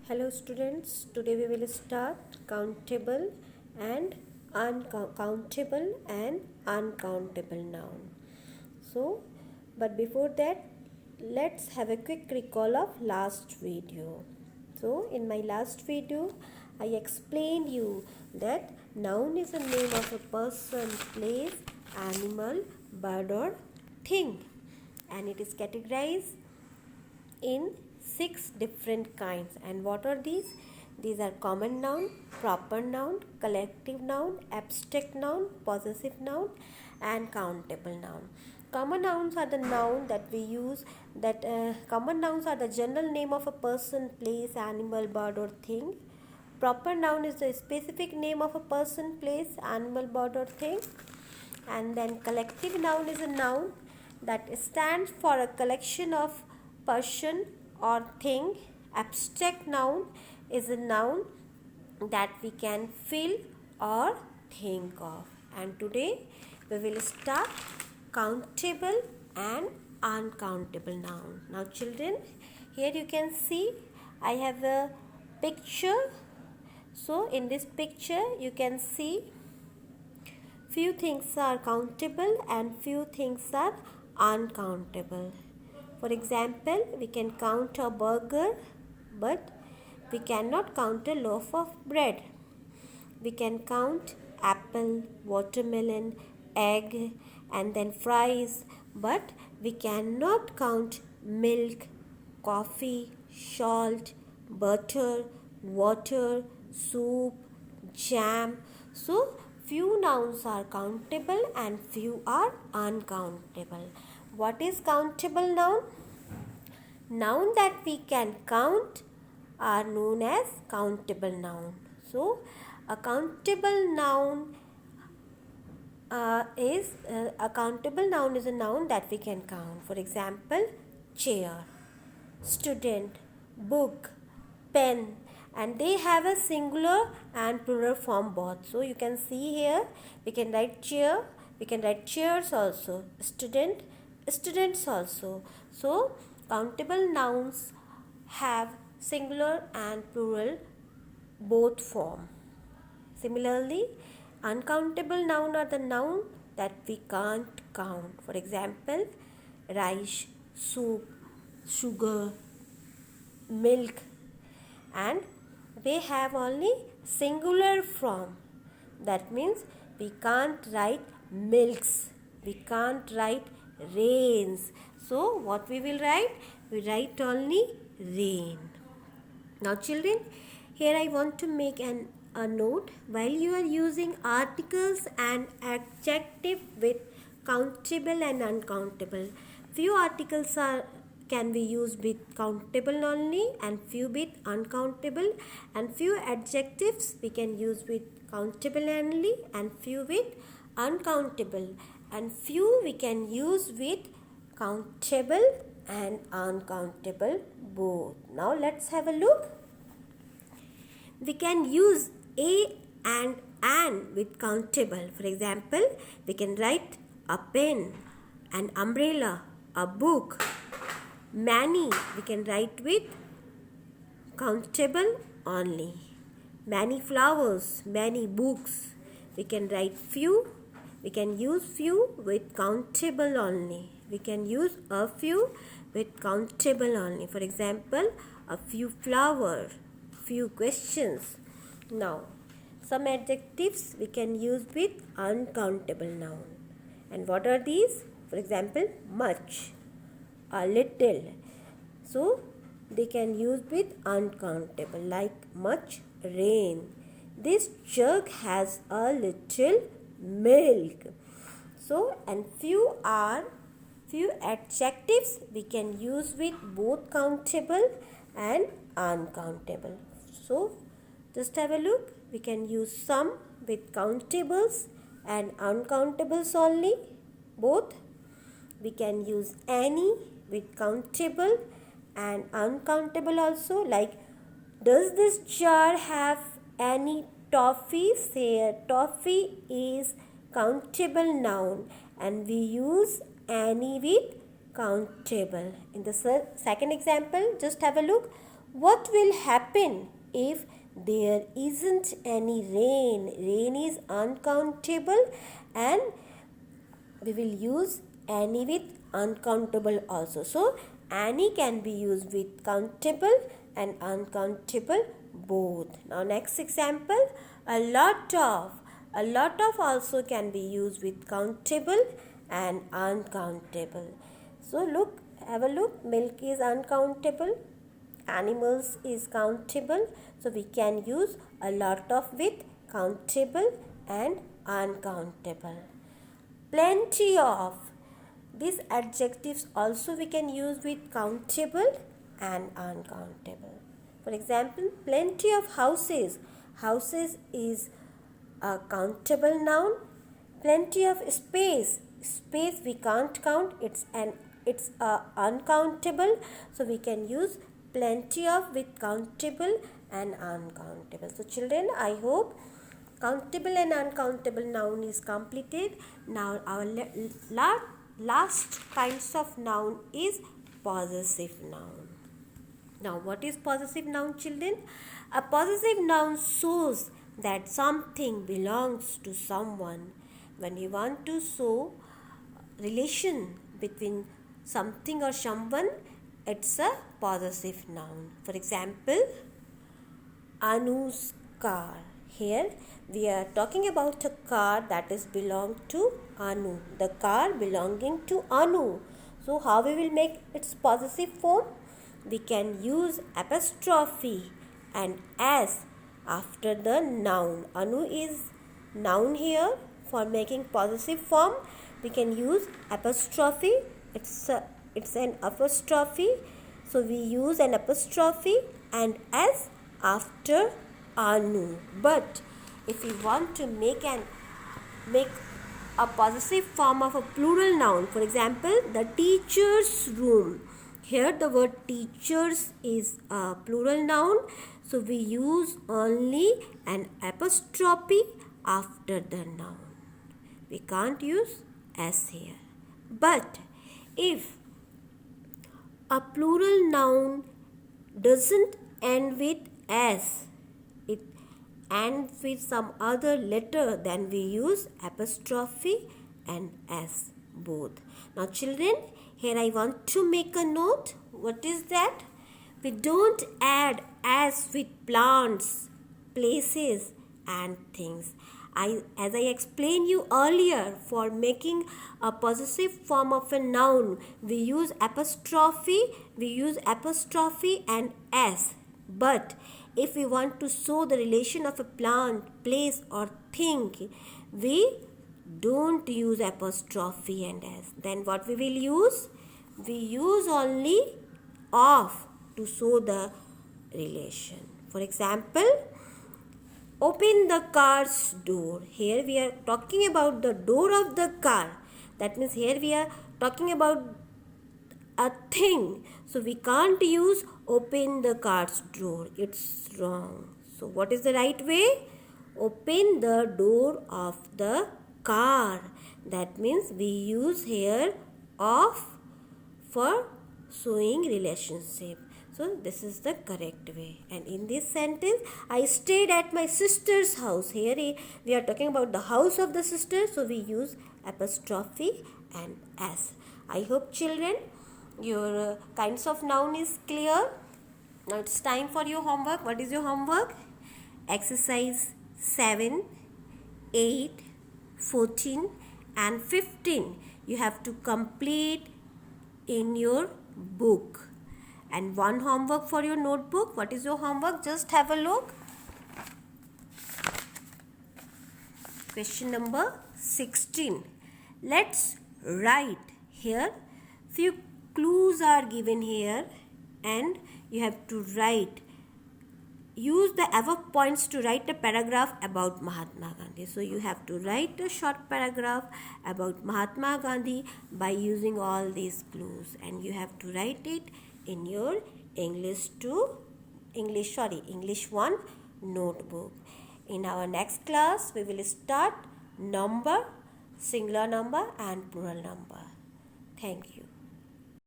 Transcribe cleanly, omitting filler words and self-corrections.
Hello students, today we will start countable and uncountable noun. So, but before that, let's have a quick recall of last video. So, in my last video, I explained you that noun is a name of a person, place, animal, bird or thing, and it is categorized in 6 different kinds. And what are these are common noun, proper noun, collective noun, abstract noun, possessive noun, and countable noun. Common nouns are the noun that we use that common nouns are the general name of a person, place, animal, bird or thing. Proper noun is the specific name of a person, place, animal, bird or thing. And then collective noun is a noun that stands for a collection of person or thing. Abstract noun is a noun that we can feel or think of. And today we will start countable and uncountable noun. Now children, here you can see I have a picture. So in this picture you can see few things are countable and few things are uncountable. For example, we can count a burger, but we cannot count a loaf of bread. We can count apple, watermelon, egg, and then fries, but we cannot count milk, coffee, salt, butter, water, soup, jam. So, few nouns are countable and few are uncountable. What is countable noun? Noun that we can count are known as countable noun. So, a countable noun is a noun that we can count. For example, chair, student, book, pen, and they have a singular and plural form both. So you can see here we can write chair, we can write chairs also, student, students also. So countable nouns have singular and plural both form. Similarly, uncountable noun are the noun that we can't count. For example, rice, soup, sugar, milk, and they have only singular form. That means we can't write milks, we can't write rains. So what we will write? We write only rain. Now children, here I want to make a note. While you are using articles and adjective with countable and uncountable, few articles can be used with countable only and few with uncountable, and few adjectives we can use with countable only and few with uncountable, and few we can use with countable and uncountable both. Now let's have a look. We can use a and an with countable. For example, we can write a pen, an umbrella, a book. Many we can write with countable only. Many flowers, many books. We can write few. We can use few with countable only. We can use a few with countable only. For example, a few flowers, few questions. Now, some adjectives we can use with uncountable noun. And what are these? For example, much, a little. So, they can use with uncountable, like much rain. This jug has a little milk. So, and few adjectives we can use with both countable and uncountable. So, just have a look. We can use some with countables and uncountables only, both. We can use any with countable and uncountable also, like does this jar have any toffees? Here toffee is countable noun and we use any with countable. In the second example, just have a look. What will happen if there isn't any rain? Rain is uncountable, and we will use any with uncountable also. So any can be used with countable and uncountable both. Now next example, a lot of. A lot of also can be used with countable and uncountable. So look, have a look. Milk is uncountable, animals is countable, so we can use a lot of with countable and uncountable. Plenty of, these adjectives also we can use with countable and uncountable. For example, plenty of houses. Houses is a countable noun. Plenty of space. Space we can't count. It's uncountable. So we can use plenty of with countable and uncountable. So children, I hope countable and uncountable noun is completed. Now our last kinds of noun is possessive noun. Now what is possessive noun, children? A possessive noun shows that something belongs to someone. When you want to show relation between something or someone, it's a possessive noun. For example, Anu's car. Here we are talking about a car that is belong to Anu. The car belonging to Anu. So how we will make its possessive form? We can use apostrophe and s after the noun. Anu is noun here. For making possessive form, we can use apostrophe. It's an apostrophe. So we use an apostrophe and s after Anu. But if we want to make a possessive form of a plural noun, for example, the teacher's room. Here the word teachers is a plural noun, so we use only an apostrophe after the noun. We can't use s here. But if a plural noun doesn't end with s, it ends with some other letter, then we use apostrophe and s both. Now children, here I want to make a note. What is that? We don't add s with plants, places and things. As I explained you earlier, for making a possessive form of a noun, we use apostrophe and s. But if we want to show the relation of a plant, place or thing, we don't use apostrophe and s. Then what we will use? We use only of to show the relation. For example, open the car's door. Here we are talking about the door of the car. That means here we are talking about a thing. So we can't use open the car's door. It's wrong. So what is the right way? Open the door of the car. That means we use here of for showing relationship. So this is the correct way. And in this sentence, I stayed at my sister's house. Here we are talking about the house of the sister. So we use apostrophe and s. I hope children, your kinds of noun is clear. Now it's time for your homework. What is your homework? Exercise 7, 8, 14 and 15. You have to complete in your book. And one homework for your notebook. What is your homework? Just have a look. Question number 16. Let's write. Here few clues are given here and you have to write. Use the above points to write a paragraph about Mahatma Gandhi. So you have to write a short paragraph about Mahatma Gandhi by using all these clues, and you have to write it in your English 1 notebook. In our next class, we will start number, singular number and plural number. Thank you.